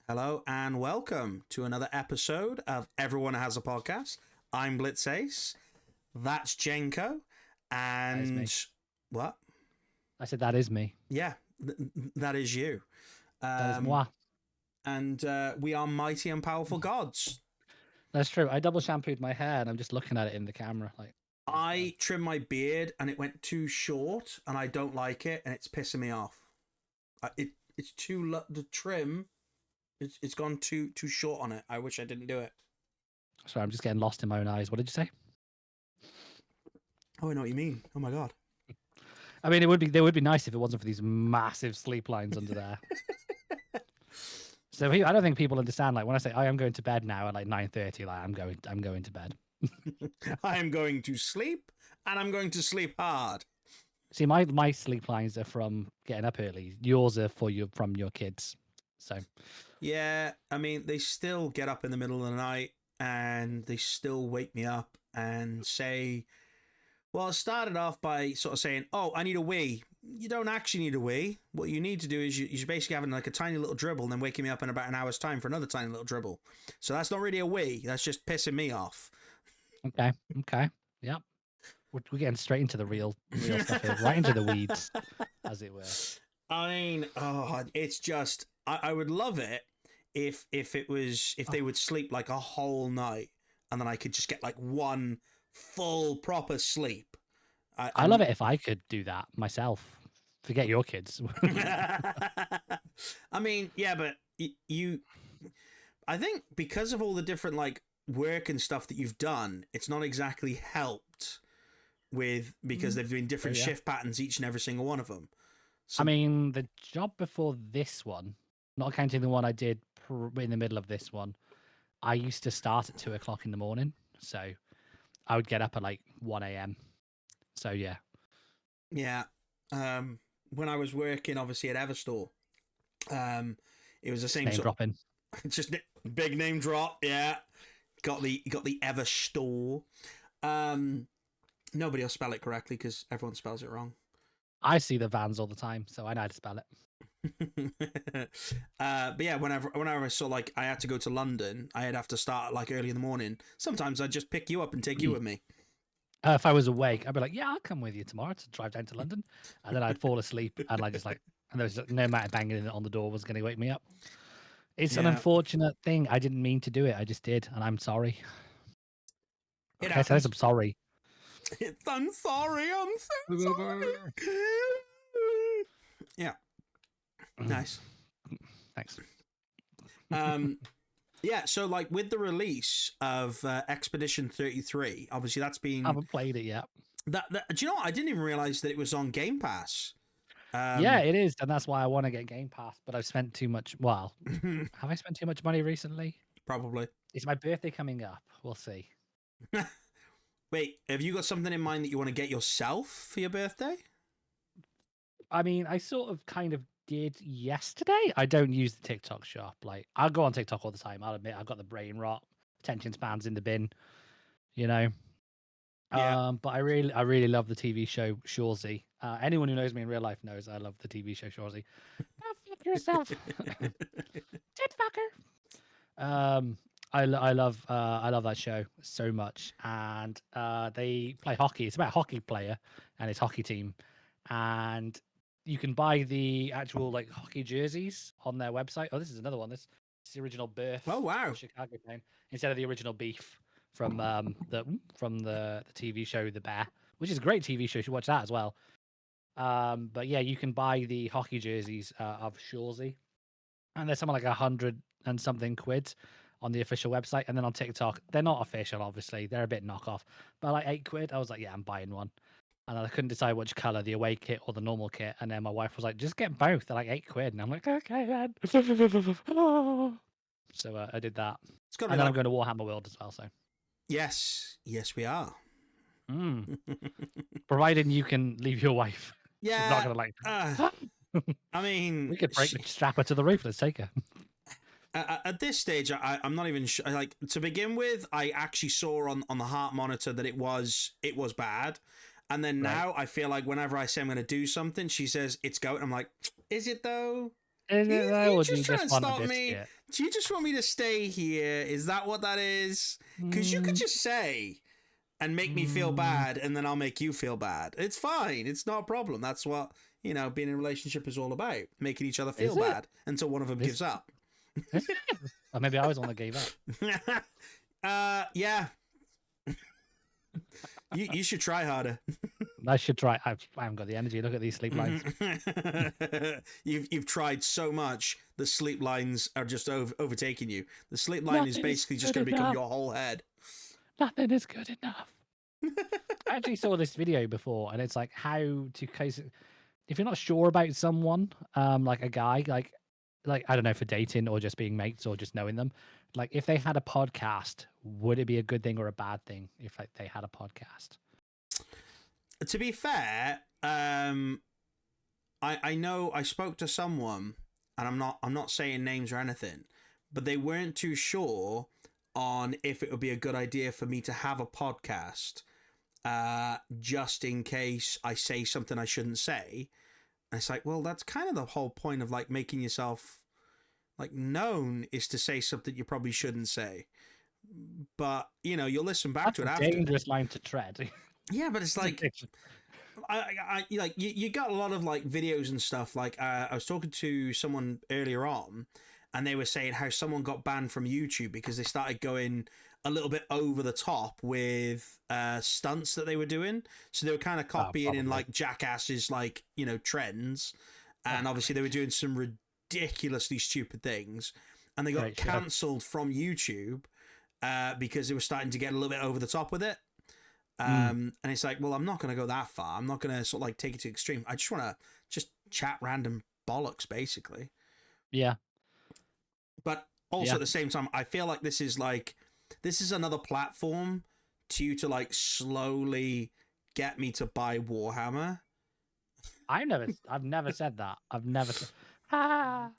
Hello and welcome to another episode of Everyone Has a Podcast. I'm Blitzace. That's Jenko. That is me. And what? I said that is me. Yeah, that is you. That is moi. And we are mighty and powerful gods. That's true. I double shampooed my hair and I'm just looking at it in the camera. Like I trimmed my beard and it went too short and I don't like it and it's pissing me off. It's too the trim. It's gone too short on it. I wish I didn't do it. Sorry, I'm just getting lost in my own eyes. What did you say? Oh, I know what you mean. Oh my god. I mean, they would be nice if it wasn't for these massive sleep lines under there. So I don't think people understand. Like when I say I am going to bed now at like 9:30, like I'm going to bed. I am going to sleep, and I'm going to sleep hard. See, my sleep lines are from getting up early. Yours are from your kids. So yeah, I mean, they still get up in the middle of the night and they still wake me up and say, well, it started off by sort of saying, oh, I need a wee. You don't actually need a wee. What you need to do is you're basically having like a tiny little dribble and then waking me up in about an hour's time for another tiny little dribble. So that's not really a wee. That's just pissing me off. Okay. Yep. We're getting straight into the real stuff here, right into the weeds, as it were. I mean, it's just I would love it if they would sleep like a whole night and then I could just get like one full proper sleep. I love it if I could do that myself. Forget your kids. I mean, yeah, but I think because of all the different like work and stuff that you've done, it's not exactly helped because they've been different shift patterns each and every single one of them. So, I mean, the job before this one, not counting the one I did in the middle of this one, I used to start at 2:00 in the morning. So I would get up at like 1 a.m. So yeah. Yeah. When I was working obviously at Everstore, it was the same name dropping. Just big name drop, yeah. Got the Everstore. Nobody will spell it correctly because everyone spells it wrong. I see the vans all the time, so I know how to spell it. But yeah, whenever I saw like I had to go to London, I'd have to start like early in the morning. Sometimes I'd just pick you up and take you with me. If I was awake, I'd be like, yeah, I'll come with you tomorrow to drive down to London. And then I'd fall asleep and I just like, and there was no matter banging on the door was going to wake me up. It's an unfortunate thing. I didn't mean to do it. I just did. And I'm sorry. Okay, so I'm sorry. I'm sorry. I'm so sorry. Yeah. Nice. Thanks. Yeah, so like with the release of Expedition 33, obviously that's been... I haven't played it yet. Do you know what? I didn't even realize that it was on Game Pass. Yeah, it is, and that's why I want to get Game Pass, but I've spent too much... Well, have I spent too much money recently? Probably. It's my birthday coming up. We'll see. Wait, have you got something in mind that you want to get yourself for your birthday? I mean, I sort of kind of did yesterday. I don't use the TikTok shop. Like, I'll go on TikTok all the time. I'll admit I've got the brain rot. Attention spans in the bin, you know. Yeah. But I really love the TV show Shoresy. Anyone who knows me in real life knows I love the TV show Shoresy. Go fuck yourself, tit fucker. I love that show so much, and they play hockey. It's about a hockey player and his hockey team, and you can buy the actual like hockey jerseys on their website. Oh, this is another one. This is the original birth. Oh wow! Chicago game instead of the original beef from the TV show The Bear, which is a great TV show. You should watch that as well. But yeah, you can buy the hockey jerseys of Shoresy, and they're something like 100 and something quid on the official website, and then on TikTok they're not official. Obviously, they're a bit knockoff, but like 8 quid. I was like, yeah, I'm buying one. And I couldn't decide which color, the away kit or the normal kit. And then my wife was like, just get both. They're like 8 quid. And I'm like, okay, then. So I did that. And then I'm going to Warhammer World as well. So yes, we are. Providing you can leave your wife. Yeah. She's not going to like. I mean, we could strap her to the roof. Let's take her. At this stage, I'm not even sure. Like, to begin with, I actually saw on the heart monitor that it was bad. And then now I feel like whenever I say I'm going to do something, she says it's go. I'm like, is it though? Is it though? You're just trying to stop me Do you just want me to stay here? Is that what that is? Because you could Mm, just say and make me feel mm, bad, and then I'll make you feel bad. It's fine. It's not a problem. That's what, being in a relationship is all about. Making each other feel is it? bad until one of them Is, gives up. is it? Or maybe I was the one that gave up. Yeah. You should try harder. I should try. I haven't got the energy. Look at these sleep lines. You've tried so much. The sleep lines are just overtaking you. The sleep line is Nothing is basically just good going to become enough. your whole head. Nothing is good enough. I actually saw this video before, and it's like how to case if you're not sure about someone, like a guy, like I don't know, for dating or just being mates or just knowing them, like if they had a podcast, would it be a good thing or a bad thing if like they had a podcast? To be fair, I know I spoke to someone, and I'm not saying names or anything, but they weren't too sure on if it would be a good idea for me to have a podcast, just in case I say something I shouldn't say. And it's like, well, that's kind of the whole point of like making yourself like known, is to say something you probably shouldn't say. But you'll listen back That's to a it after. dangerous line to tread. Yeah, but it's like I like you got a lot of like videos and stuff. Like I was talking to someone earlier on, and they were saying how someone got banned from YouTube because they started going a little bit over the top with stunts that they were doing. So they were kind of Oh, copying in probably. like Jackass's like trends, and Oh, obviously they were doing some ridiculously stupid things, and they got great show. cancelled from YouTube because they were starting to get a little bit over the top with it. And it's like, well, I'm not going to go that far. I'm not going to sort of like take it to the extreme. I just want to just chat random bollocks, basically. Yeah. But also Yeah. at the same time, I feel like this is another platform to like slowly get me to buy Warhammer. I've never said that. I've never said. Ah.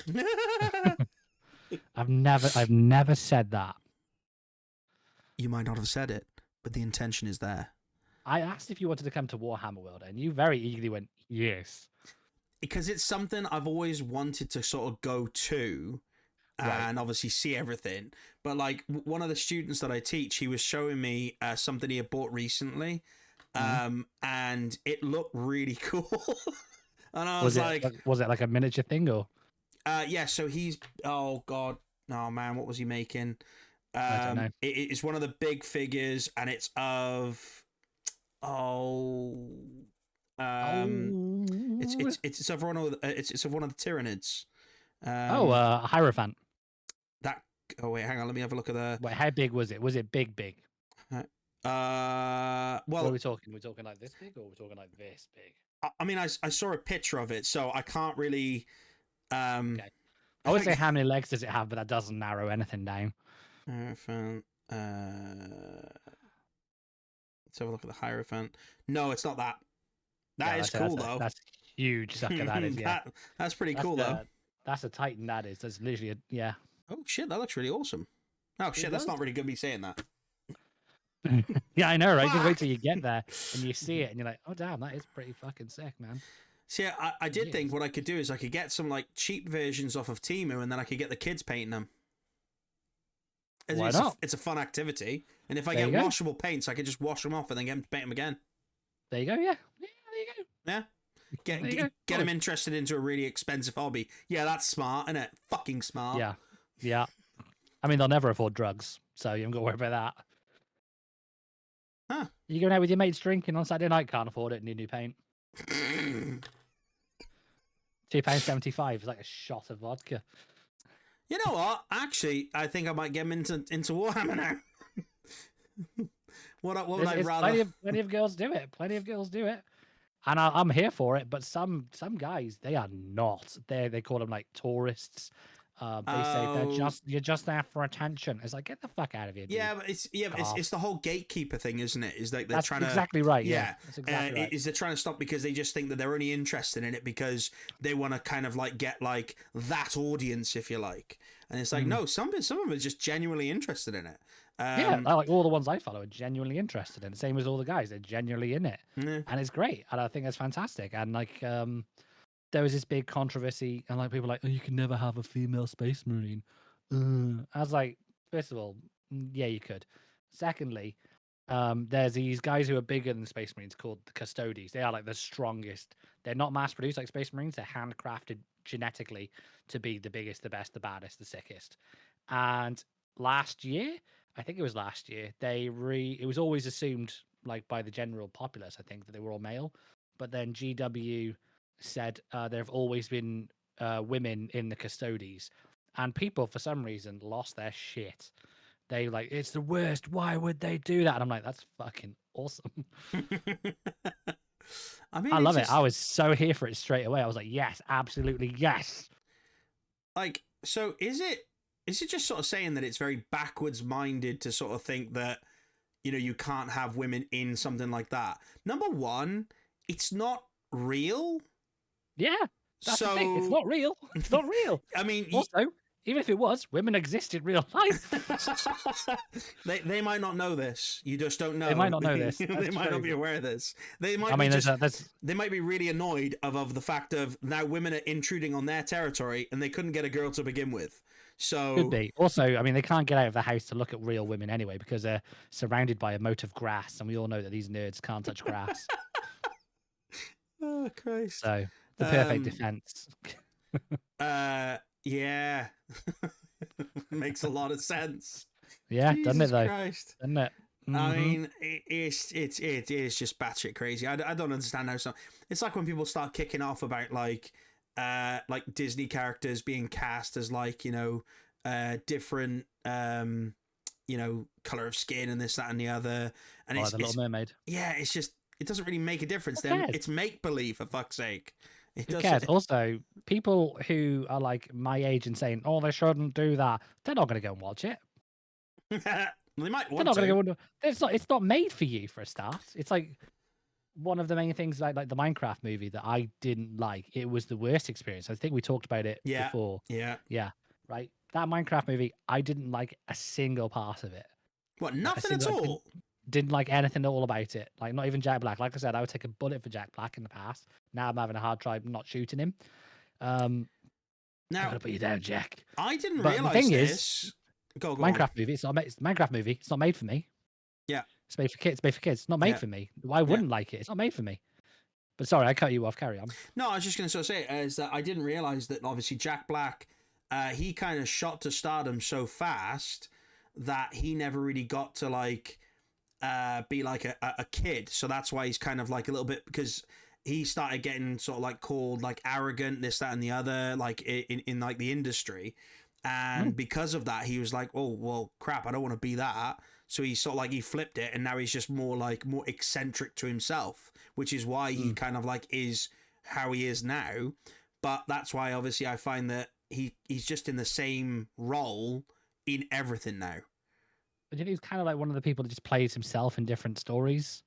I've never said that. You might not have said it, but the intention is there. I asked if you wanted to come to Warhammer World, and you very eagerly went yes. Because it's something I've always wanted to sort of go to, Right. and obviously see everything. But like one of the students that I teach, he was showing me something he had bought recently, and it looked really cool. And I was like, Was it like a miniature thing or? yeah. So he's oh god, oh man, what was he making? I don't know. It's one of the big figures, and it's of oh, it's Oh. it's of one of it's of one of the Tyranids. Hierophant. That oh wait, hang on, let me have a look at the Wait, how big was it? Was it big, big? well, What are we talking? We're talking like this big, or we're talking like this big? I mean, I saw a picture of it, so I can't really. Okay. I would say how many legs does it have, but that doesn't narrow anything down. Hierophant. Let's have a look at the Hierophant. No, it's not that. That is cool though. That's huge sucker. That is, yeah. That's pretty cool though. That's a Titan. That is. That's literally a, yeah. Oh shit, that looks really awesome. Oh shit, that's not really good me saying that. Yeah, I know, right? Just wait till you get there and you see it, and you're like, oh damn, that is pretty fucking sick, man. See, I did think what I could do is I could get some like cheap versions off of Temu, and then I could get the kids painting them. Why not? It's a fun activity, and if I get washable paints, I could just wash them off and then get them to paint them again. There you go. Yeah, there you go. Yeah. Get them interested into a really expensive hobby. Yeah, that's smart, isn't it? Fucking smart. Yeah. I mean, they'll never afford drugs, so you haven't got to worry about that. Huh. You going out with your mates drinking on Saturday night, can't afford it, need new paint. £2.75 is like a shot of vodka. You know what? Actually, I think I might get him into Warhammer now. What would I rather? Plenty of girls do it. Plenty of girls do it, and I'm here for it. But some guys, they are not. They call them like tourists. They say you're just there for attention. It's like, get the fuck out of here. Dude. Yeah, but it's the whole gatekeeper thing, isn't it? Is like they're That's trying to exactly right. Yeah, that's exactly right. Is they're trying to stop because they just think that they're only interested in it because they want to kind of like get like that audience, if you like. And it's like no, some of them are just genuinely interested in it. Yeah, like all the ones I follow are genuinely interested in it. Same as all the guys, they're genuinely in it, and it's great. And I think that's fantastic. And like, there was this big controversy, and like people were like, oh, you can never have a female space marine. I was like, first of all, yeah, you could. Secondly, there's these guys who are bigger than the Space Marines called the Custodies. They are like the strongest. They're not mass produced like Space Marines. They're handcrafted genetically to be the biggest, the best, the baddest, the sickest. And last year, I think it was last year, it was always assumed like by the general populace, I think, that they were all male. But then GW said there have always been women in the Custodies, and people for some reason lost their shit. They like, it's the worst. Why would they do that? And I'm like, that's fucking awesome. I mean, I it's love it. I just was so here for it straight away. I was like, yes, absolutely, yes. like, so is it just sort of saying that it's very backwards minded to sort of think that, you know, you can't have women in something like that? Number one, it's not real. Yeah, that's the thing. It's So, not real. It's not real. I mean, Also, even if it was, women exist in real life. they might not know this. You just don't know. They might not know this. They That's might not be true. aware of this. They might I be mean, just. there's They might be really annoyed of the fact of now women are intruding on their territory and they couldn't get a girl to begin with. So could be. Also, I mean, they can't get out of the house to look at real women anyway because they're surrounded by a moat of grass, and we all know that these nerds can't touch grass. oh Christ. So the perfect Um, defense. yeah, makes a lot of sense. Yeah, doesn't it Jesus though? Christ. Doesn't it? I mean, it is just batshit crazy. I don't understand how some. It's like when people start kicking off about like Disney characters being cast as like, you know, different you know, color of skin and this, that, and the other, and Oh, the Little Mermaid. yeah, it's just it doesn't really make a difference. Who Then cares? it's make believe, for fuck's sake. It Who doesn't. cares? Also, people who are like my age and saying, "Oh, they shouldn't do that," they're not going to go and watch it. They might They're want not going to to. go. It's not. It's not made for you for a start. It's like one of the main things like the Minecraft movie that I didn't like. It was the worst experience. I think we talked about it Yeah, before. yeah. Yeah, right. That Minecraft movie, I didn't like a single part of it. What? Like a Nothing at single, I all. didn't like anything at all about it. Like not even Jack Black. Like I said, I would take a bullet for Jack Black in the past. Now I'm having a hard time not shooting him. I'm Now, gonna put you down, Jack. I didn't But the realize thing is, this. Go on. Minecraft movie. It's not. It's the Minecraft movie. It's not made for me. Yeah. It's made for kids. It's made for kids. It's not made Yeah. for me. I wouldn't like it. It's not made for me. But sorry, I cut you off. Carry on. No, I was just going to sort of say is that I didn't realize that obviously Jack Black, he kind of shot to stardom so fast that he never really got to like be like a kid. So that's why he's kind of like a little bit, because he started getting sort of like called like arrogant, this, that, and the other, like in like the industry. And because of that, he was like, oh, well, crap, I don't want to be that. So he sort of like, he flipped it, and now he's just more eccentric to himself, which is why he kind of like is how he is now. But that's why obviously I find that he's just in the same role in everything now. But he's kind of like one of the people that just plays himself in different stories.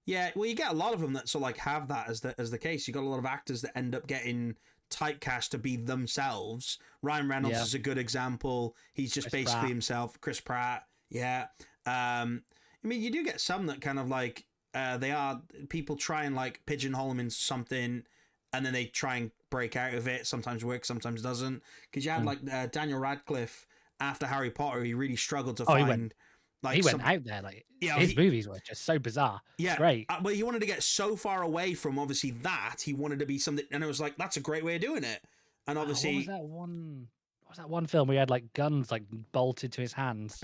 Yeah, well, you get a lot of them that sort of like have that as the case. You got a lot of actors that end up getting typecast to be themselves. Ryan Reynolds is a good example. He's just Chris basically Pratt. himself. Chris Pratt, yeah. I mean, you do get some that kind of like they are people try and like pigeonhole them into something, and then they try and break out of it. Sometimes works, sometimes doesn't. Because you had like Daniel Radcliffe after Harry Potter, he really struggled to find. He went out there. Like his movies were just so bizarre. Yeah, it's great. But he wanted to get so far away from obviously that he wanted to be something, and it was like that's a great way of doing it. And obviously, what was that one? What was that one film where he had like guns like bolted to his hands?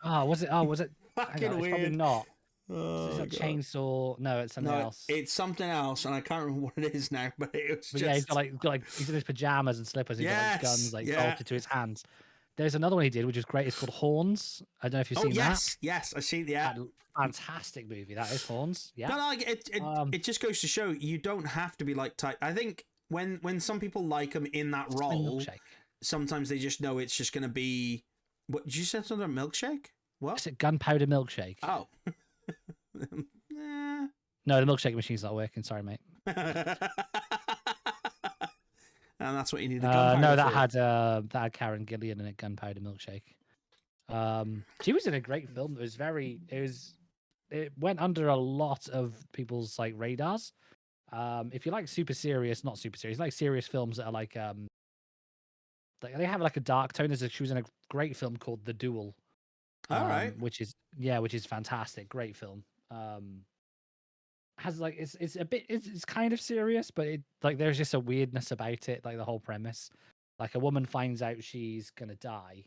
Was it? Oh, was it? Fucking weird. It's probably not. Oh, is it a chainsaw? No, it's something else. It's something else, and I can't remember what it is now. But it was just yeah, he's got like he's in his pajamas and slippers. He's got like guns like bolted to his hands. There's another one he did, which is great. It's called Horns. I don't know if you've seen that. Yes, I see. Yeah, fantastic movie. That is Horns. Yeah, but like it just goes to show you don't have to be like type. I think when some people like him in that role, sometimes they just know it's just going to be. What did you say? Something about milkshake? What? Is it gunpowder milkshake? Oh. No, the milkshake machine's not working. Sorry, mate. And that's what you need the gunpowder no, for. that had Karen Gillian in it, Gunpowder Milkshake. She was in a great film. It went under a lot of people's like radars. If you like super serious, not super serious, like serious films that are like they have like a dark tone. She was in a great film called The Duel, All right. which is fantastic. Great film. Has like it's a bit it's kind of serious, but it like there's just a weirdness about it, like the whole premise. Like a woman finds out she's gonna die,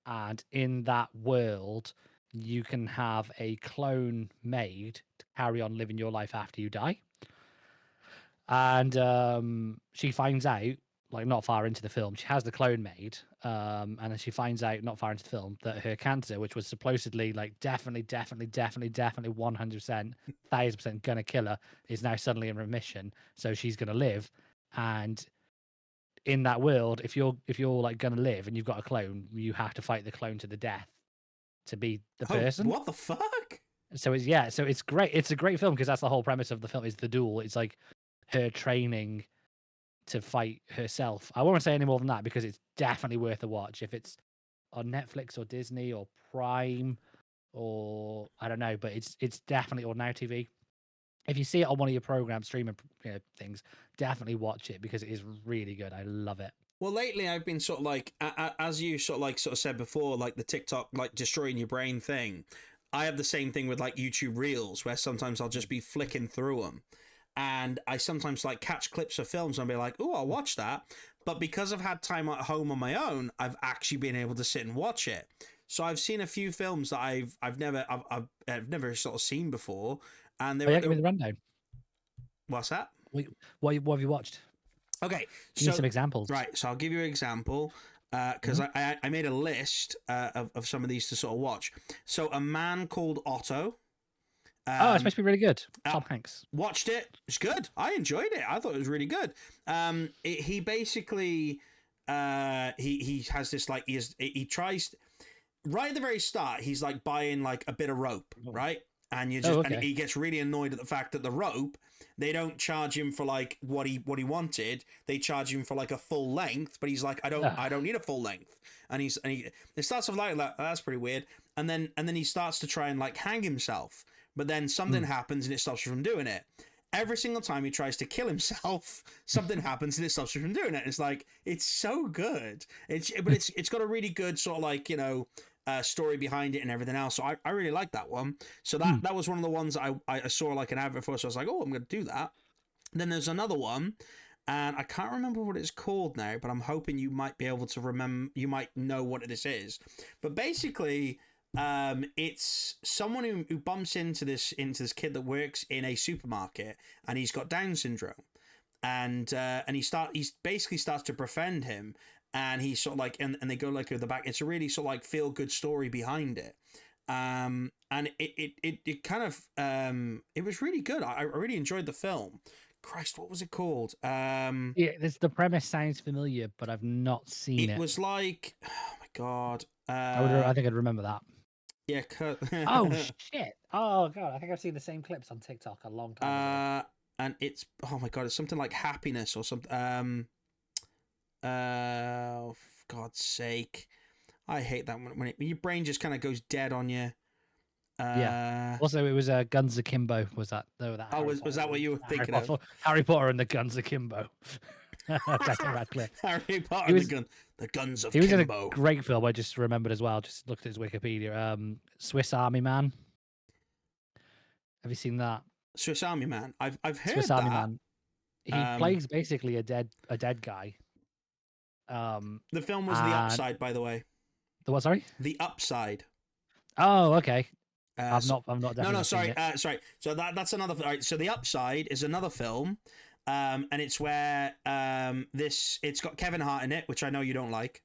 and in that world, you can have a clone made to carry on living your life after you die. And she finds out, like not far into the film, she has the clone made, and then she finds out not far into the film that her cancer, which was supposedly like definitely 100%, 1000% gonna kill her, is now suddenly in remission. So she's gonna live, and in that world, if you're like gonna live and you've got a clone, you have to fight the clone to the death to be the Oh, person. what the fuck? So it's great. It's a great film because that's the whole premise of the film is the duel. It's like her training to fight herself. I won't say any more than that because it's definitely worth a watch. If it's on Netflix or Disney or Prime or I don't know, but it's definitely or Now TV. If you see it on one of your program streaming things, definitely watch it because it is really good. I love it. Well, lately I've been sort of like, as you sort of said before, like the TikTok, like destroying your brain thing. I have the same thing with like YouTube Reels, where sometimes I'll just be flicking through them, and I sometimes like catch clips of films and I'll be like, "Oh, I'll watch that." But because I've had time at home on my own, I've actually been able to sit and watch it. So I've seen a few films that I've never sort of seen before, and Oh, yeah, give me the rundown. what's that? What have you watched? Okay, Give me some examples. right, so I'll give you an example because I made a list of some of these to sort of watch. So A Man Called Otto. Oh, it's supposed to be really good. Tom Hanks. Watched it. It's good. I enjoyed it. I thought it was really good. He basically he has this like he tries right at the very start. He's like buying like a bit of rope, right? And you just okay. and he gets really annoyed at the fact that the rope, they don't charge him for like what he wanted. They charge him for like a full length, but he's like, I don't need a full length. And it starts off like that. That's pretty weird. And then he starts to try and like hang himself, but then something happens and it stops him from doing it. Every single time he tries to kill himself, something happens and it stops him from doing it. It's like, it's so good. It's got a really good sort of like, story behind it and everything else. So I really like that one. So that was one of the ones I saw like an advert for. So I was like, oh, I'm going to do that. Then there's another one, and I can't remember what it's called now, but I'm hoping you might be able to remember. You might know what this is. But basically, it's someone who bumps into this kid that works in a supermarket, and he's got Down syndrome, and he basically starts to befriend him. And he's sort of like, and they go like over the back. It's a really sort of like feel good story behind it. And it kind of, it was really good. I really enjoyed the film. Christ, what was it called? Yeah, the premise sounds familiar, but I've not seen it. It was like, oh my God. I think I'd remember that. Yeah. Oh, shit. Oh, God. I think I've seen the same clips on TikTok a long time ago. And it's, oh my God, it's something like Happiness or something. For God's sake, I hate that when your brain just kind of goes dead on you. Yeah. Also, it was Guns Akimbo. Was that? Was that what you were thinking of? Harry Potter and the Guns Akimbo. Daniel Radcliffe. Harry Potter and the Guns of Kimbo. He was in a great film. I just remembered as well. Just looked at his Wikipedia. Swiss Army Man. Have you seen that? Swiss Army Man. I've heard Swiss Army Man. He plays basically a dead guy. The film was The Upside, by the way. The what? Sorry. The Upside. Oh, okay. I'm not. No, sorry. Sorry. So that's another. Right, so The Upside is another film, and it's where it's got Kevin Hart in it, which I know you don't like,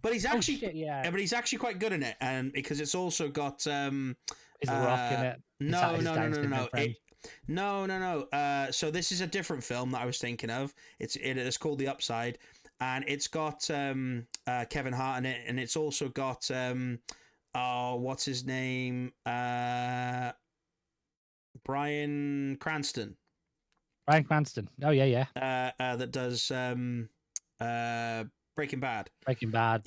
but he's actually but he's actually quite good in it, and because it's also got is The Rock in it? No. So this is a different film that I was thinking of. It is called The Upside, and it's got Kevin Hart in it, and it's also got what's his name? Bryan Cranston. Bryan Cranston. Oh yeah. That does Breaking Bad. Breaking Bad.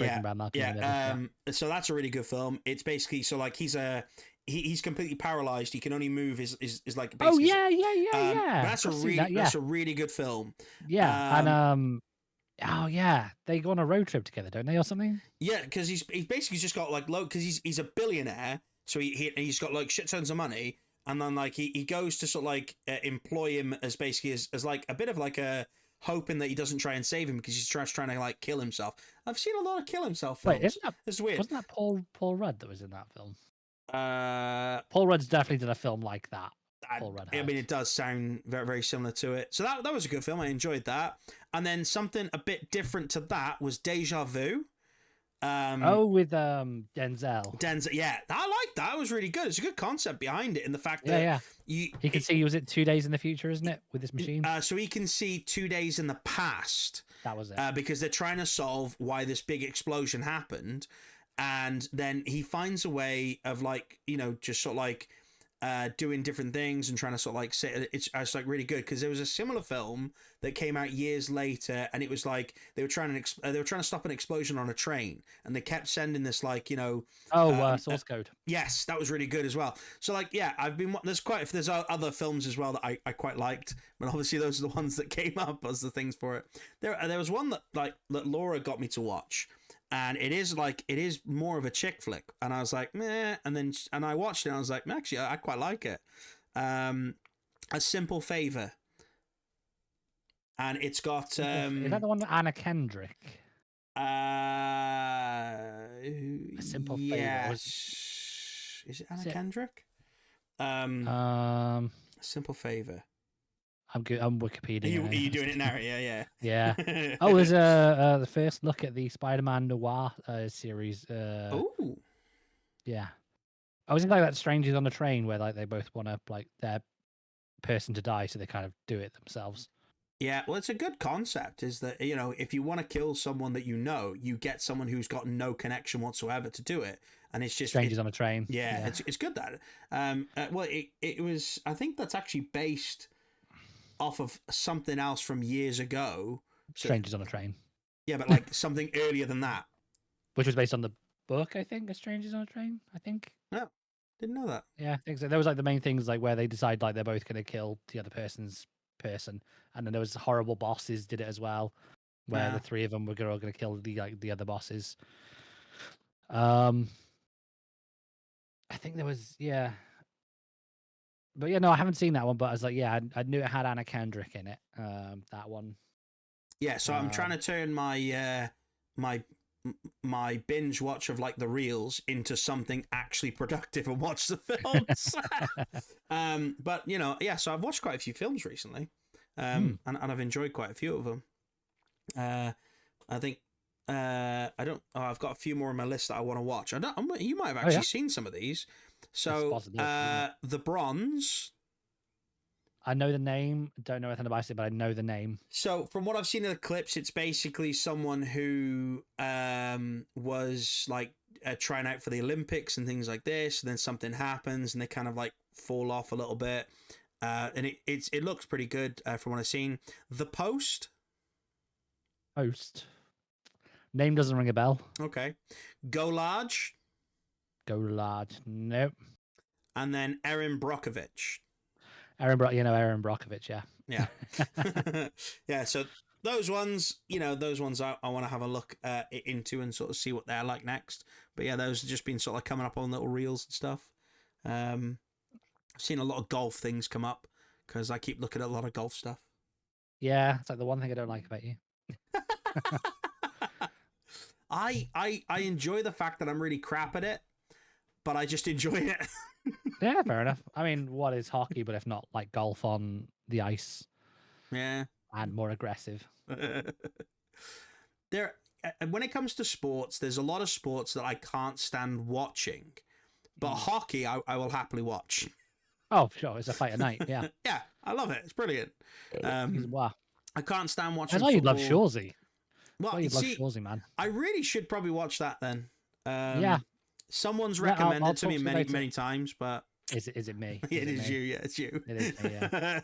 Yeah. So that's a really good film. It's basically like he's completely paralyzed. He can only move his like. Oh yeah. That's a really good film. Yeah, and Oh yeah, they go on a road trip together, don't they, or something? Yeah, because he's basically just got like low because he's a billionaire, so he's got like shit tons of money, and then like he goes to sort of like employ him as basically as like a bit of like a hoping that he doesn't try and save him because he's trying to like kill himself. I've seen a lot of kill himself Wait, films. It's weird. wasn't that Paul Rudd that was in that film? Uh, Paul Rudd's definitely done a film like that. I, Paul Rudd I has. mean, it does sound very, very similar to it. So that was a good film. I enjoyed that. And then something a bit different to that was Deja Vu. Oh, with Denzel. Denzel, yeah, I like that. It was really good. It's a good concept behind it, in the fact Yeah, that yeah. you He can see. Was it 2 days in the future? Isn't it with this machine? so he can see 2 days in the past That was it. because they're trying to solve why this big explosion happened, and then he finds a way of like just sort of like doing different things and trying to sort of like say it's like really good because there was a similar film that came out years later and it was like they were trying to stop an explosion on a train and they kept sending this like Source Code. yes, that was really good as well. So like yeah, there's other films as well that I quite liked, but obviously those are the ones that came up as the things for it. There was one that Laura got me to watch, and it is more of a chick flick, and I was like meh, and I watched it and I was like actually I quite like it. A Simple Favor, and it's got Is that the one with Anna Kendrick? uh A Simple Favor. yes, is it Anna Kendrick? Um, Simple Favor. I'm good. I'm Wikipedia. Are you doing it now? Yeah. Yeah. Oh, it was the first look at the Spider-Man Noir series. Oh. Yeah. I was in like that Strangers on a Train where like they both want to like their person to die, so they kind of do it themselves. Yeah, well, it's a good concept. Is that if you want to kill someone that you get someone who's got no connection whatsoever to do it, and it's just Strangers on a Train. Yeah, it's good that. Well, it was. I think that's actually based off of something else from years ago. Strangers on a Train. Yeah, but like something earlier than that, which was based on the book, I think, A Strangers on a Train. I think. No, didn't know that. Yeah, I think so. There was like the main things like where they decide like they're both going to kill the other person's person, and then there was horrible bosses did it as well, where the three of them were all going to kill the other bosses. I think there was but yeah, no, I haven't seen that one. But I was like, yeah, I knew it had Anna Kendrick in it. That one. Yeah, so I'm trying to turn my my binge watch of like the reels into something actually productive and watch the films. But yeah, so I've watched quite a few films recently, and I've enjoyed quite a few of them. I think I've got a few more on my list that I want to watch. You might have actually seen some of these. So The Bronze. I know the name. Don't know anything about it, but I know the name. So from what I've seen in the clips, it's basically someone who was like trying out for the Olympics and things like this, and then something happens and they kind of like fall off a little bit. And it looks pretty good from what I've seen. The Post. Name doesn't ring a bell. Okay. Go Large. Nope. And then Erin Brockovich. Aaron Brockovich, yeah. Yeah. Yeah, so those ones I want to have a look into and sort of see what they're like next. But yeah, those have just been sort of like coming up on little reels and stuff. I've seen a lot of golf things come up because I keep looking at a lot of golf stuff. Yeah, it's like the one thing I don't like about you. I enjoy the fact that I'm really crap at it, but I just enjoy it. Yeah, fair enough. I mean, what is hockey, but if not like golf on the ice? Yeah. And more aggressive. When it comes to sports, there's a lot of sports that I can't stand watching, but hockey I will happily watch. Oh, sure, it's a fight at night. Yeah. Yeah, I love it. It's brilliant. Wow. I can't stand watching. That's why you'd love Shoresy. Well, you'd love Shoresy, man. I really should probably watch that then. Yeah. Someone's recommended it to me many times, but is it me? It is you. Yeah, it's you. It is me. Yeah.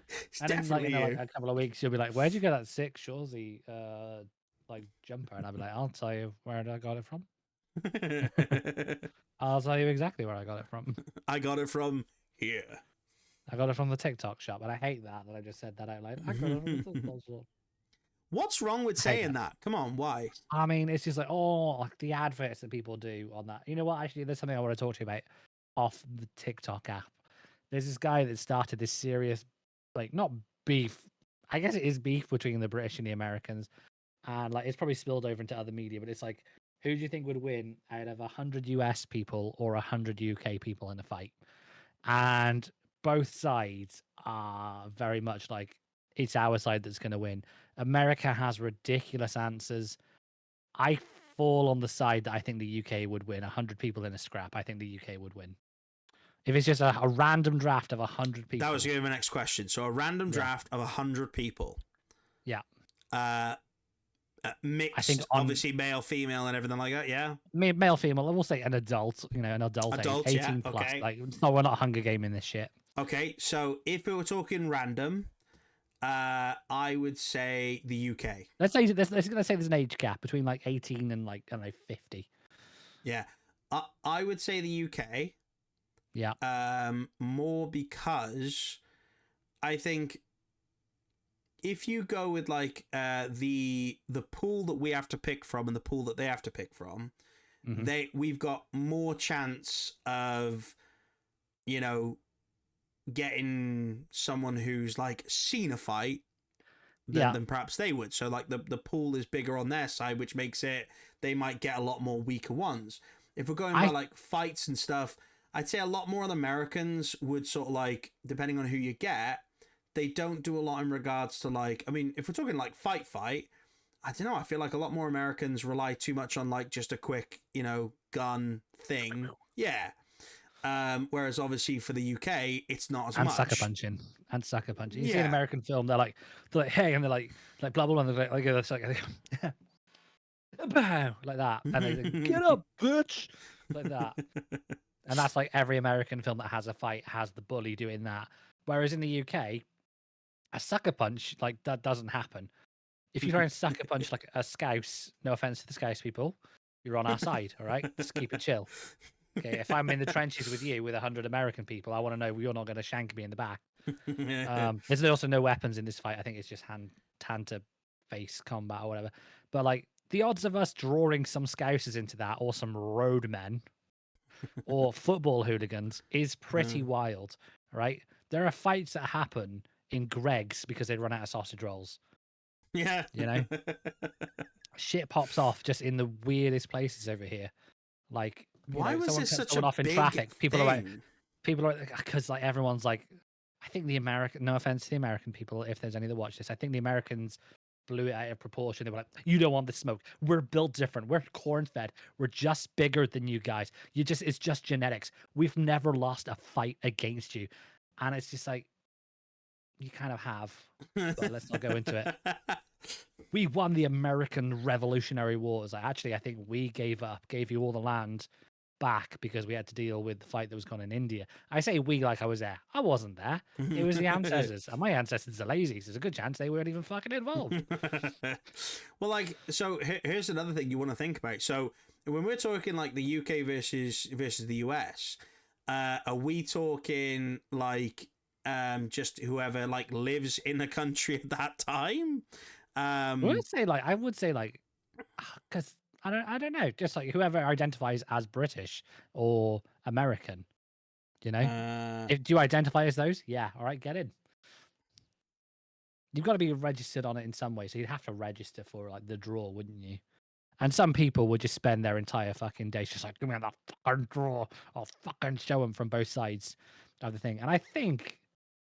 It's definitely you. Like a couple of weeks, you'll be like, "Where'd you get that sick Shoresy like jumper?" And I'll be like, "I'll tell you where I got it from. I'll tell you exactly where I got it from. I got it from here. I got it from the TikTok shop, and I hate that I just said that out loud. I got it from the TikTok shop." What's wrong with I hate saying that? Come on, why? I mean, it's just like, oh, like the adverts that people do on that. You know what? Actually, there's something I want to talk to you about off the TikTok app. There's this guy that started this serious, like, not beef. I guess it is beef between the British and the Americans. And, like, it's probably spilled over into other media, but it's like, who do you think would win out of 100 US people or 100 UK people in a fight? And both sides are very much like, it's our side that's going to win. America has ridiculous answers. I fall on the side that I think the UK would win. 100 people in a scrap, I think the UK would win. If it's just a random draft of 100 people. That was going to be my next question. So a random draft of 100 people. Yeah. Mixed, I think obviously male, female, and everything like that. Yeah. Male, female. We'll say an adult. You know, an adult age, 18 plus. Okay. Like, no, we're not Hunger Gaming this shit. Okay, so if we were talking random, I would say the UK. Let's say there's an age gap between like 18 and like, I don't know, 50. Yeah, I would say the UK. Yeah. More because I think if you go with like the pool that we have to pick from and the pool that they have to pick from, we've got more chance of, you know, getting someone who's like seen a fight than perhaps they would. So like the pool is bigger on their side, which makes it they might get a lot more weaker ones. If we're going by like fights and stuff, I'd say a lot more of the Americans would sort of like, depending on who you get, they don't do a lot in regards to like, I mean, if we're talking like fight, I don't know, I feel like a lot more Americans rely too much on like just a quick, you know, gun thing. Yeah. Whereas obviously for the UK, it's not as much. Sucker punching. You see an American film, they're like, hey, and they're like blah blah blah, and they're like bam, like that, and they like, get up, bitch, like that. And that's like every American film that has a fight has the bully doing that. Whereas in the UK, a sucker punch, like, that doesn't happen. If you try and sucker punch like a Scouse, no offense to the Scouse people, you're on our side, all right? Just keep it chill. Okay, if I'm in the trenches with you with 100 American people, I want to know you're not going to shank me in the back. There's also no weapons in this fight. I think it's just hand to face combat or whatever. But like the odds of us drawing some Scousers into that, or some roadmen, or football hooligans, is pretty wild, right? There are fights that happen in Greg's because they run out of sausage rolls. Yeah, you know, shit pops off just in the weirdest places over here. Like, why was this such a off in big traffic? People thing? are because like everyone's like, I think the American, no offense to the American people, if there's any that watch this, I think the Americans blew it out of proportion. They were like, you don't want the smoke. We're built different. We're corn fed. We're just bigger than you guys. It's just genetics. We've never lost a fight against you. And it's just like, you kind of have, but let's not go into it. We won the American Revolutionary Wars. I think we gave you all the land back because we had to deal with the fight that was going on in India. I say we like I was there. I wasn't there. It was the ancestors. And my ancestors are lazy. So there's a good chance they weren't even fucking involved. Well, like, so here's another thing you want to think about. So when we're talking like the UK versus the US, are we talking like just whoever like lives in the country at that time? I would say like because I don't know, just like whoever identifies as British or American, you know. Do you identify as those? Yeah, all right, get in. You've got to be registered on it in some way, so you'd have to register for like the draw, wouldn't you? And some people would just spend their entire fucking days just like, give me that fucking draw. I'll fucking show them from both sides of the thing. And I think,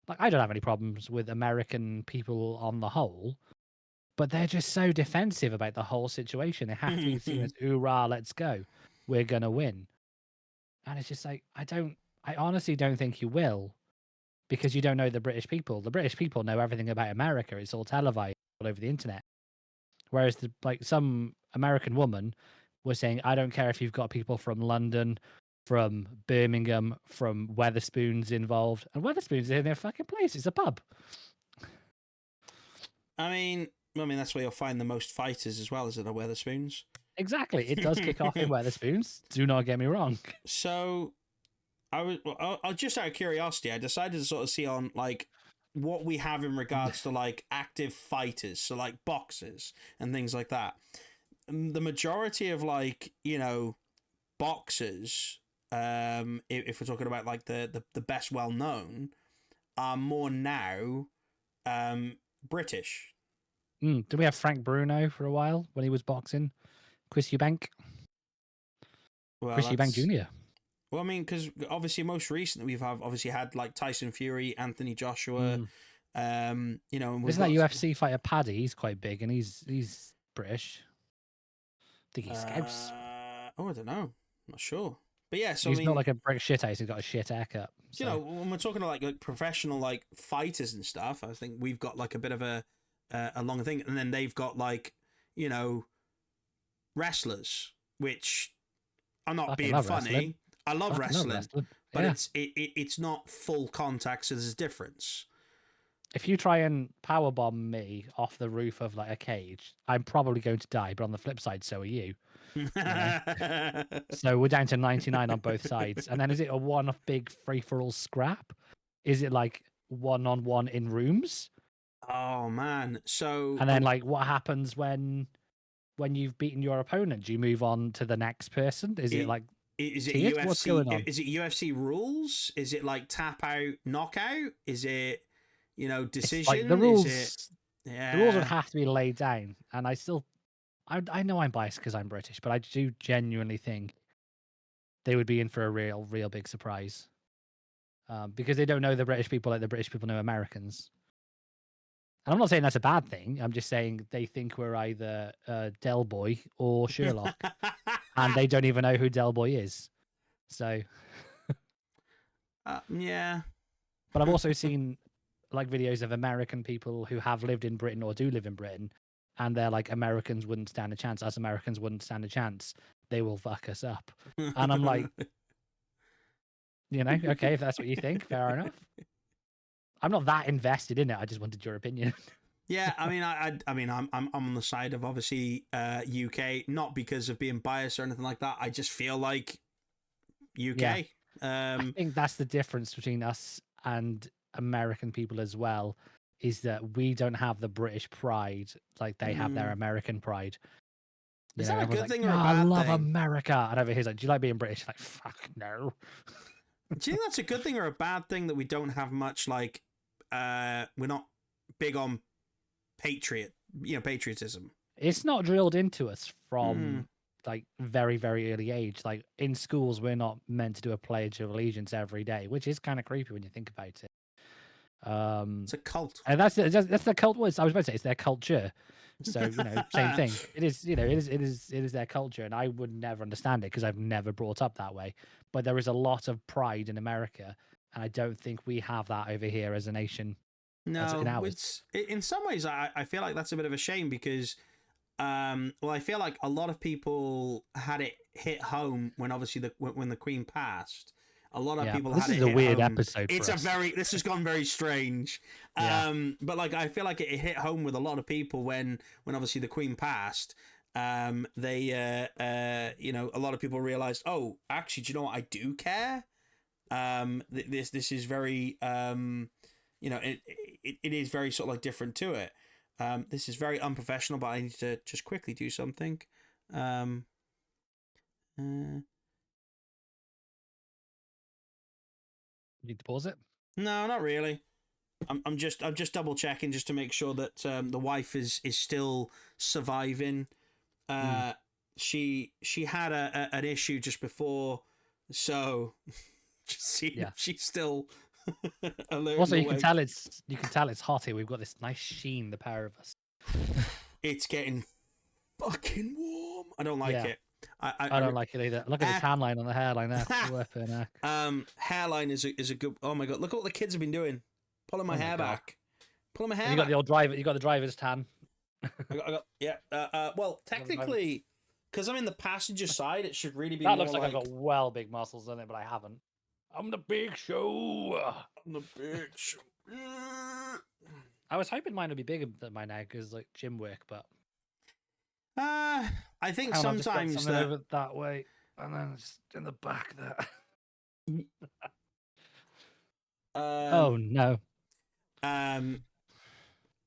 like, I don't have any problems with American people on the whole, but they're just so defensive about the whole situation. They have to be seen as, hoorah, let's go. We're going to win. And it's just like, I honestly don't think you will, because you don't know the British people. The British people know everything about America. It's all televised all over the internet. Whereas some American woman was saying, I don't care if you've got people from London, from Birmingham, from Weatherspoons involved. And Weatherspoons is in their fucking place. It's a pub. I mean, that's where you'll find the most fighters as well, as in the Weatherspoons. Exactly. It does kick off in Weatherspoons. Do not get me wrong. So, I just out of curiosity, I decided to sort of see on like what we have in regards to like active fighters, so like boxers and things like that. The majority of like, you know, boxers, if we're talking about like the best well known, are more now British. Did we have Frank Bruno for a while when he was boxing? Chris Eubank? Well, Chris Eubank that's Jr. well, I mean, because obviously most recently we've obviously had like Tyson Fury, Anthony Joshua, you know, and we've Isn't that got UFC fighter Paddy? He's quite big and he's British. I think he's Scouse. oh, I don't know, I'm not sure, but yeah, so I He's built mean, like a British shit ace. He's got a shit haircut. you So know, when we're talking like professional like fighters and stuff, I think we've got like a bit of a long thing, and then they've got like, you know, wrestlers, which I'm not fucking being love funny. wrestling. I love Fucking love wrestling, wrestling. but Yeah. it's not full contact, so there's a difference. If you try and powerbomb me off the roof of like a cage, I'm probably going to die. But on the flip side, so are you. You know? So we're down to 99 on both sides. And then is it a one big free for all scrap? Is it like one on one in rooms? Oh man! So And then like what happens when you've beaten your opponent? Do you move on to the next person? Is it like is it tiered? What's UFC? going on? Is it UFC rules? Is it like tap out, knockout? Is it, you know, It's like decision? the Is rules. it? The rules would Yeah. have to be laid down, and I know I'm biased because I'm British, but I do genuinely think they would be in for a real big surprise, because they don't know the British people like the British people know Americans. And I'm not saying that's a bad thing. I'm just saying they think we're either Del Boy or Sherlock, and they don't even know who Del Boy is. So, Yeah. but I've also seen like videos of American people who have lived in Britain or do live in Britain, and they're like, Americans wouldn't stand a chance. Us Americans wouldn't stand a chance. They will fuck us up. And I'm like, you know, okay, if that's what you think, fair enough. I'm not that invested in it. I just wanted your opinion. Yeah, I mean, I mean, I'm on the side of obviously UK, not because of being biased or anything like that. I just feel like Yeah. UK. I think that's the difference between us and American people as well, is that we don't have the British pride like they have their American pride. You Is know, that a everyone's good like, thing or "Yeah, a I bad love thing? America," and over here's like, "Do you like being British?" Like, fuck no. Do you think that's a good thing or a bad thing that we don't have much like we're not big on patriotism? It's not drilled into us Mm. from like very early age. Like in schools, we're not meant to do a pledge of allegiance every day, which is kind of creepy when you think about it. It's a cult. And that's the cult. Was I was about to say it's their culture. So you know, same thing. It is, you know, it is their culture, and I would never understand it because I've never brought up that way. But there is a lot of pride in America, and I don't think we have that over here as a nation, as in No, ours. it's in some ways I feel like that's a bit of a shame because well, I feel like a lot of people had it hit home when obviously when the Queen passed. A lot of Yeah, people this had it is a hit weird home. episode It's for a us. this has gone very strange. Yeah. But like I feel like it hit home with a lot of people when obviously the Queen passed. They you know, a lot of people realized, oh, actually, do you know what? I do care. This is very you know, it is very sort of like different to it. This is very unprofessional, but I need to just quickly do something. Um, uh, You need to pause it. no, not really. I'm just double checking just to make sure that the wife is still surviving. Uh, she had an issue just before, so just see Yeah. if she's still alert. Also, and you can awake. tell it's hot here. We've got this nice sheen, the pair of us. It's getting fucking warm. I don't like Yeah. it. I don't like it either. Look at the tan line on the hairline there. Flipping heck. Hairline is a good. Oh my god! Look at what the kids have been doing. Pulling my Oh my hair God. back. Pulling my And hair you got back. the old driver. You got the driver's tan. I got yeah. Well, technically, because I'm in the passenger side, it should really be That more looks like I've got well big muscles on it, but I haven't. I'm the big show. I'm the bitch. I was hoping mine would be bigger than mine now because like gym work, but I think I've just got sometimes something that. over that way, and then it's in the back there. Oh no! um,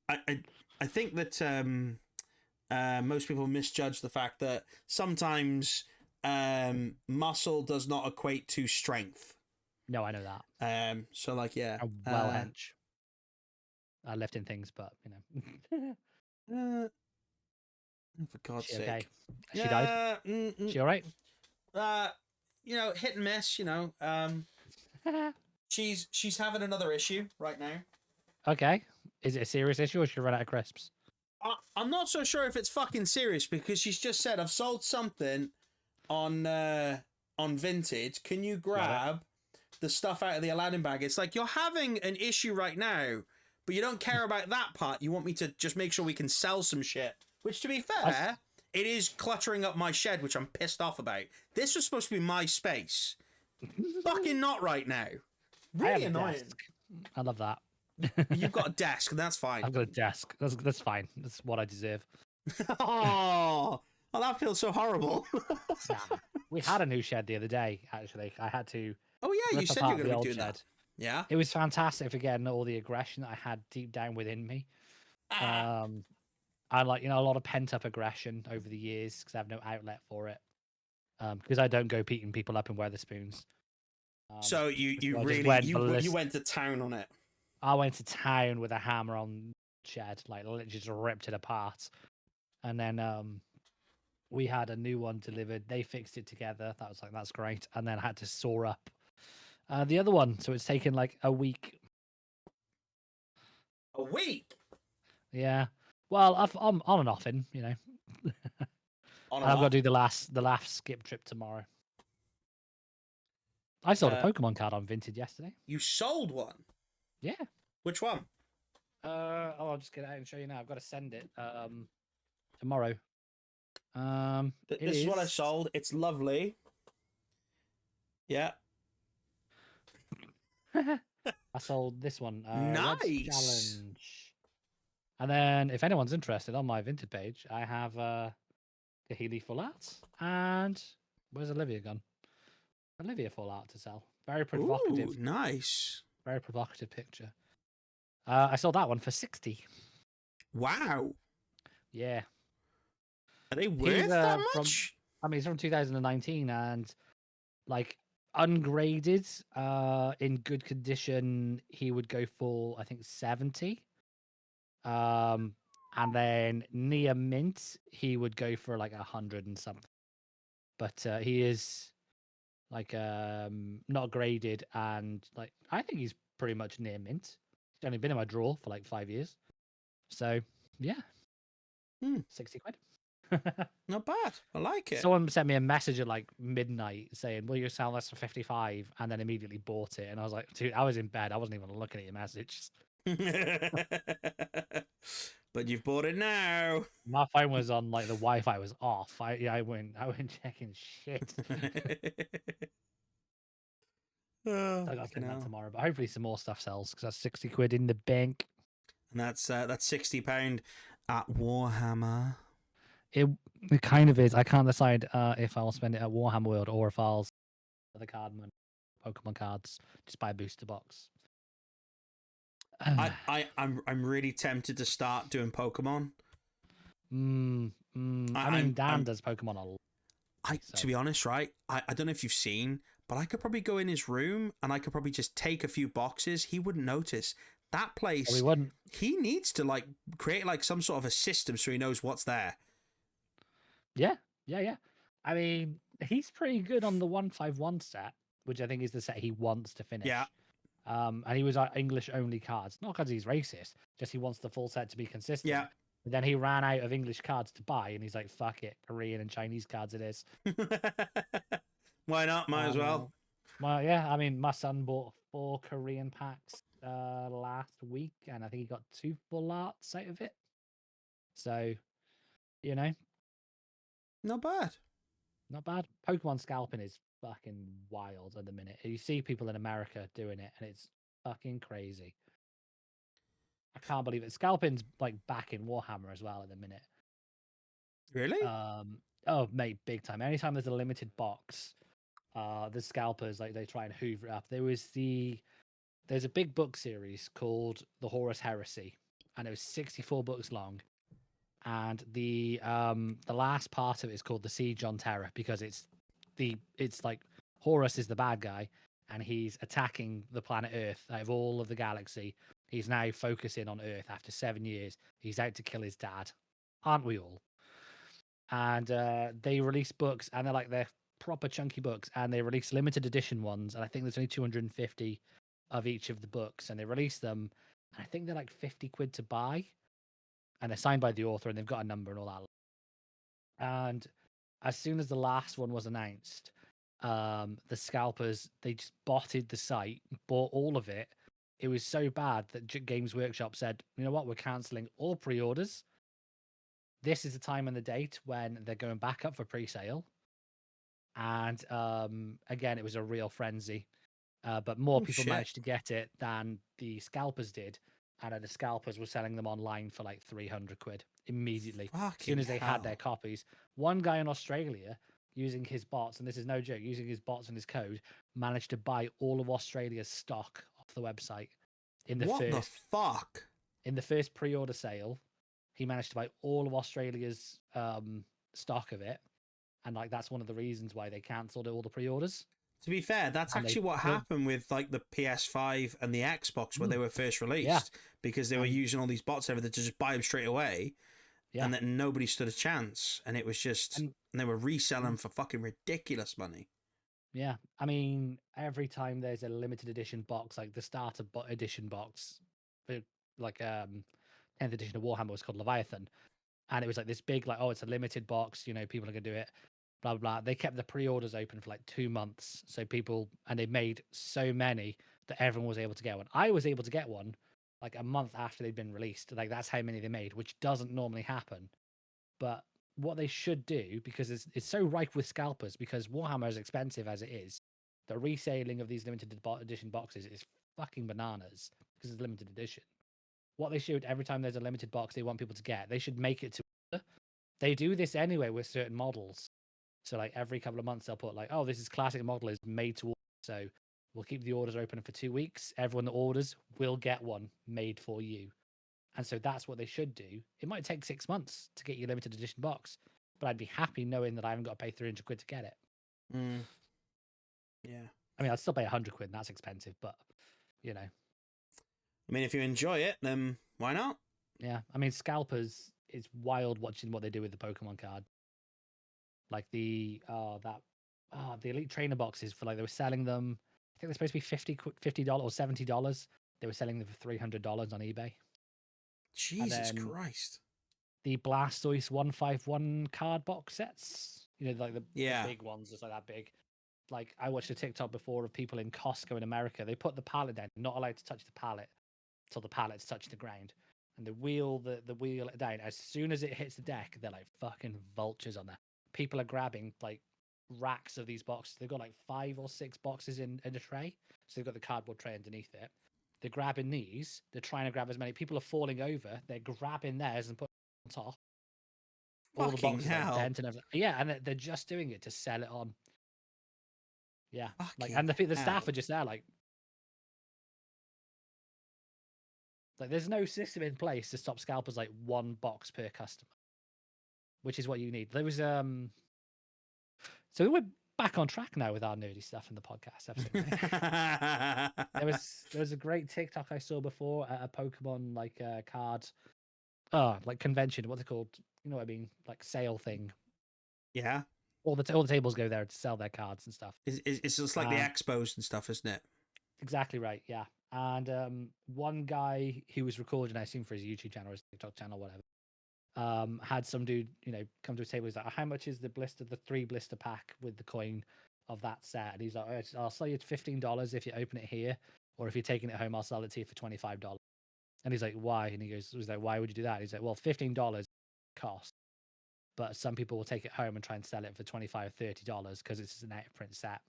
I think that most people misjudge the fact that sometimes muscle does not equate to strength. No, I know that. So like, yeah. I'm well hench. I lifting things, but you know. For God's She sake. okay? She died. She all right? Hit and miss. She's having another issue right now. Okay. Is it a serious issue or should she run out of crisps? I'm not so sure if it's fucking serious because she's just said I've sold something on Vintage. Can you grab the stuff out of the Aladdin bag? It's like you're having an issue right now, but you don't care about that part. You want me to just make sure we can sell some shit. Which, to be fair, it is cluttering up my shed, which I'm pissed off about. This was supposed to be my space. Fucking not right now. Really annoying. Desk. I love that. You've got a desk, and that's fine. I've got a desk. That's fine. That's what I deserve. Oh, that feels so horrible. Nah. We had a new shed the other day, actually. I had to. Oh, yeah, you said you were going to be doing that. Yeah. It was fantastic for getting all the aggression that I had deep down within me. I like, a lot of pent up aggression over the years because I have no outlet for it. Because I don't go beating people up in Weatherspoons. So you went to town on it. I went to town with a hammer on shed, like literally just ripped it apart. And then we had a new one delivered. They fixed it together. That was like, that's great. And then I had to saw up the other one. So it's taken like a week. A week? Yeah. Well, I'm on and off in, On and I've got to do the last skip trip tomorrow. I sold a Pokemon card on Vinted yesterday. You sold one? Yeah. Which one? I'll just get it out and show you now. I've got to send it tomorrow. This is what I sold. It's lovely. Yeah. I sold this one. Nice. Challenge. And then, if anyone's interested, on my Vinted page, I have Kahili full art. And where's Olivia gone? Olivia full art to sell. Very provocative. Ooh, nice. Very provocative picture. I sold that one for 60. Wow. Yeah. Are they worth that much? It's from 2019 and like ungraded, in good condition, he would go for I think 70. And then near mint, he would go for like 100 and something. But he is like not graded and like I think he's pretty much near mint. He's only been in my drawer for like 5 years. So yeah. 60 quid. Not bad. I like it. Someone sent me a message at like midnight saying, "Will you sell this for 55?" and then immediately bought it. And I was like, dude, I was in bed. I wasn't even looking at your messages. But you've bought it now. My phone was on, like the Wi-Fi was off. I went checking shit. I got to send that tomorrow, but hopefully some more stuff sells because that's 60 quid in the bank. And that's £60 at Warhammer. It kind of is. I can't decide if I'll spend it at Warhammer World or if I'll for the card money, Pokemon cards, just buy a booster box. I'm really tempted to start doing Pokemon. Dan does Pokemon a lot. To be honest, right? I don't know if you've seen, but I could probably go in his room and I could probably just take a few boxes. He wouldn't notice. That place, he wouldn't. He needs to like create like some sort of a system so he knows what's there. Yeah. I mean, he's pretty good on the 151 set, which I think is the set he wants to finish. Yeah. And he was English only cards, not because he's racist, just he wants the full set to be consistent. Yeah. But then he ran out of English cards to buy, and he's like, "Fuck it, Korean and Chinese cards it is." Why not? Might as well. Well, yeah. I mean, my son bought 4 Korean packs last week, and I think he got 2 full arts out of it. So, not bad. Not bad. Pokemon scalping is fucking wild at the minute. You see people in America doing it, and it's fucking crazy. I can't believe it. Scalping's like back in Warhammer as well at the minute. Really? Oh, mate, big time. Anytime there's a limited box, the scalpers like they try and hoover it up. There was the there's a big book series called The Horus Heresy, and it was 64 books long. And the last part of it is called The Siege on Terra, because it's like Horus is the bad guy, and he's attacking the planet Earth out of all of the galaxy. He's now focusing on Earth after 7 years. He's out to kill his dad, aren't we all? And they release books, and they're proper chunky books, and they release limited edition ones, and I think there's only 250 of each of the books, and they release them, and I think they're like 50 quid to buy, and they're signed by the author, and they've got a number and all that. And as soon as the last one was announced, the scalpers, they just botted the site, bought all of it. It was so bad that Games Workshop said, you know what, we're cancelling all pre-orders. This is the time and the date when they're going back up for pre-sale. And again, it was a real frenzy. But more Oh, people shit. managed to get it than the scalpers did. And the scalpers were selling them online for like 300 quid immediately. As soon Fucking as they had their hell. copies. One guy in Australia, using his bots, and this is no joke, using his bots and his code, managed to buy all of Australia's stock off the website in the What the first fuck? pre-order sale. He managed to buy all of Australia's stock of it, and like that's one of the reasons why they cancelled all the pre-orders. To be fair, that's And they actually what put, happened with like the PS5 and the Xbox when they were first released, because they were using all these bots and everything to just buy them straight away, yeah, and that nobody stood a chance, and it was just, and they were reselling them for fucking ridiculous money. yeah. I mean, every time there's a limited edition box, like the starter edition box, like 10th edition of Warhammer was called Leviathan, and it was like this big, like, oh, it's a limited box, you know, people are gonna do it, blah blah blah. They kept the pre-orders open for like 2 months, so people, and they made so many that everyone was able to get one. I was able to get one like a month after they'd been released. Like that's how many they made, which doesn't normally happen. But what they should do, because it's so rife with scalpers, because Warhammer is expensive as it is, the reselling of these limited edition boxes is fucking bananas because it's limited edition. What they should, every time there's a limited box they want people to get, they should make it to order. They do this anyway with certain models. So like every couple of months they'll put like, oh, this is classic model is made to order. So we'll keep the orders open for 2 weeks. Everyone that orders will get one made for you. And so that's what they should do. It might take 6 months to get your limited edition box, but I'd be happy knowing that I haven't got to pay 300 quid to get it. Yeah. I mean, I'd still pay 100 quid, and that's expensive, but you know. I mean, if you enjoy it, then why not? Yeah. I mean, scalpers, it's wild watching what they do with the Pokemon card. Like the elite trainer boxes, for like they were selling them, I think they're supposed to be $50 or $70. They were selling them for $300 on eBay. Jesus Christ. The Blastoise 151 card box sets, you know, like the big ones, just like that big. Like I watched a TikTok before of people in Costco in America. They put the pallet down, not allowed to touch the pallet till the pallet's touched the ground, and the wheel it down. As soon as it hits the deck, they're like fucking vultures on there. People are grabbing like racks of these boxes. They've got like 5 or 6 boxes in a tray, so they've got the cardboard tray underneath it. They're grabbing these. They're trying to grab as many. People are falling over. They're grabbing theirs and putting it on top. All the boxes like bent and everything. Yeah, and they're just doing it to sell it on. Yeah, like, and the staff are just there, like there's no system in place to stop scalpers like 1 box per customer, which is what you need. There was so we're back on track now with our nerdy stuff in the podcast episode. Right? there was a great TikTok I saw before at a Pokemon like card, like convention. What's it called? You know what I mean? Like sale thing. Yeah. All the tables go there to sell their cards and stuff. It's just like the expos and stuff, isn't it? Exactly right. Yeah. And one guy who was recording, I assume for his YouTube channel or his TikTok channel, whatever, had some dude, you know, come to his table. He's like, how much is the 3 blister pack with the coin of that set? And he's like, oh, I'll sell you $15 if you open it here, or if you're taking it home, I'll sell it to you for $25. And he's like, why? And he's like, why would you do that? And he's like, well, $15 cost, but some people will take it home and try and sell it for $25, $30 because it's an out of print set.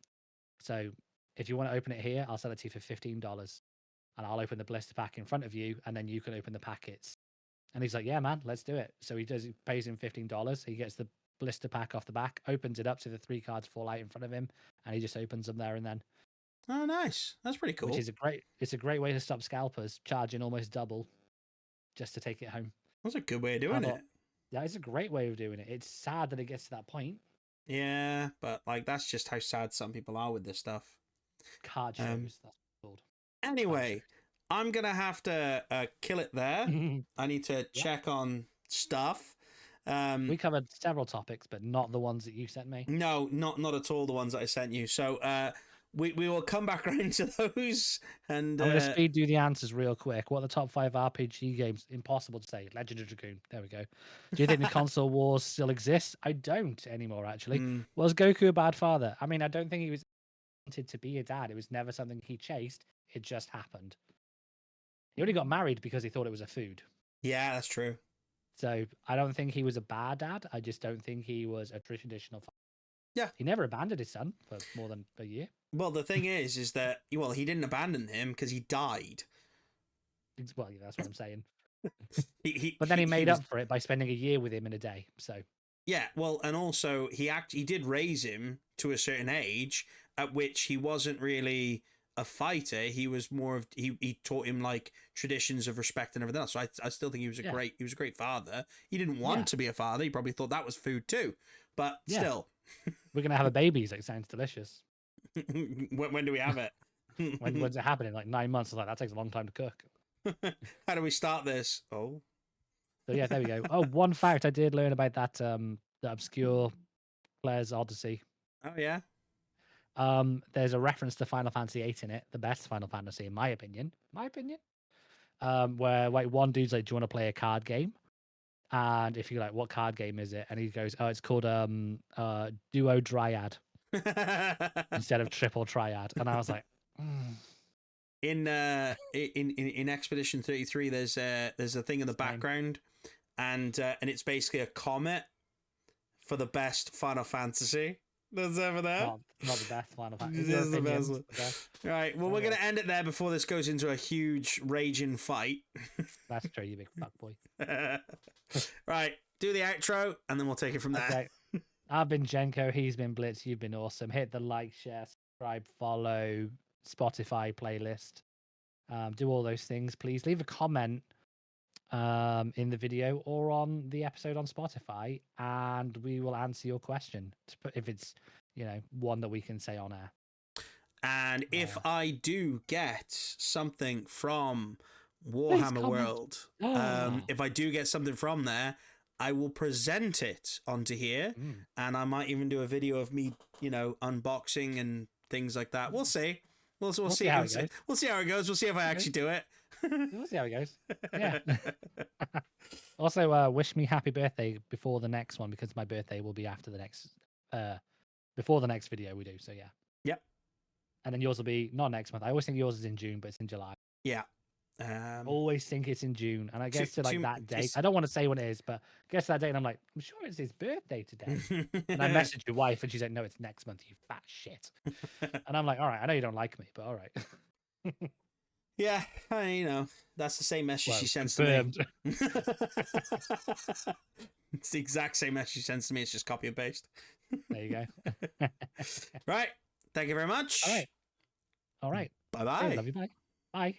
So if you want to open it here, I'll sell it to you for $15, and I'll open the blister pack in front of you, and then you can open the packets. And he's like, yeah, man, let's do it. So he pays him $15. He gets the blister pack off the back, opens it up so the 3 cards fall out in front of him, and he just opens them there and then. Oh, nice. That's pretty cool. which is it's a great way to stop scalpers charging almost double just to take it home. That's a good way of I doing thought it. that is a great way of doing it. It's sad that it gets to that point. Yeah, but like that's just how sad some people are with this stuff. Card shows, that's called. Anyway, I'm gonna have to kill it there. I need to Yeah. check on stuff. We covered several topics, but not the ones that you sent me. No, not at all the ones that I sent you. So we will come back around to those. And I'm going to speed do the answers real quick. What are the top 5 RPG games? Impossible to say. Legend of Dragoon. There we go. Do you think the console wars still exist? I don't anymore, actually. Was Goku a bad father? I mean, I don't think he was wanted to be a dad. It was never something he chased. It just happened. He only got married because he thought it was a food. Yeah, that's true. So I don't think he was a bad dad. I just don't think he was a traditional father. Yeah. He never abandoned his son for more than a year. Well, the thing is that he didn't abandon him because he died. Well, yeah, that's what I'm saying. But then he made up for it by spending a year with him in a day. So yeah, well, and also he did raise him to a certain age at which he wasn't really a fighter. He was more of he taught him like traditions of respect and everything else. So I still think he was a great father. He didn't want to be a father. He probably thought that was food too. But still, we're gonna have a baby. It sounds delicious. when do we have it? When's it happening? Like 9 months. I was like, that takes a long time to cook. How do we start this? Oh. So yeah, there we go. Oh, one fact I did learn about that the obscure Claire's Odyssey. Oh yeah. There's a reference to Final Fantasy VIII in it, the best Final Fantasy in my opinion. Where like one dude's like, "Do you want to play a card game?" And if you're like, "What card game is it?" And he goes, "Oh, it's called Duo Dryad instead of Triple Triad." And I was like, In Expedition 33, there's a thing in the background, and it's basically a comment for the best Final Fantasy that's ever there. Not the best Final Fantasy. This is the best one. Right. Well, we're gonna end it there before this goes into a huge raging fight. That's true, you big fuck boy. Right. Do the outro, and then we'll take it from there. Okay. I've been Jenko. He's been Blitz. You've been awesome. Hit the like, share, subscribe, follow, Spotify playlist. Do all those things, please. Leave a comment in the video or on the episode on Spotify, and we will answer your question if it's one that we can say on air. And if I do get something from Warhammer World, if I do get something from there, I will present it onto here, and I might even do a video of me, unboxing and things like that. We'll see. We'll see how it goes. We'll see how it goes. We'll see if I actually do it. We'll see how it goes. Yeah. Also, wish me happy birthday before the next one, because my birthday will be after the next, before the next video we do. So yeah. Yep. And then yours will be not next month. I always think yours is in June, but it's in July. Yeah. Always think it's in June, and I guess to like that date. I don't want to say when it is, but I guess that date, and I'm like, I'm sure it's his birthday today. And I messaged your wife, and she's like, no, it's next month, you fat shit. And I'm like, all right, I know you don't like me, but all right. Yeah, that's the same message she sends to me. It's the exact same message she sends to me. It's just copy and paste. There you go. Right. Thank you very much. All right. Bye-bye. Love you. Bye. Bye.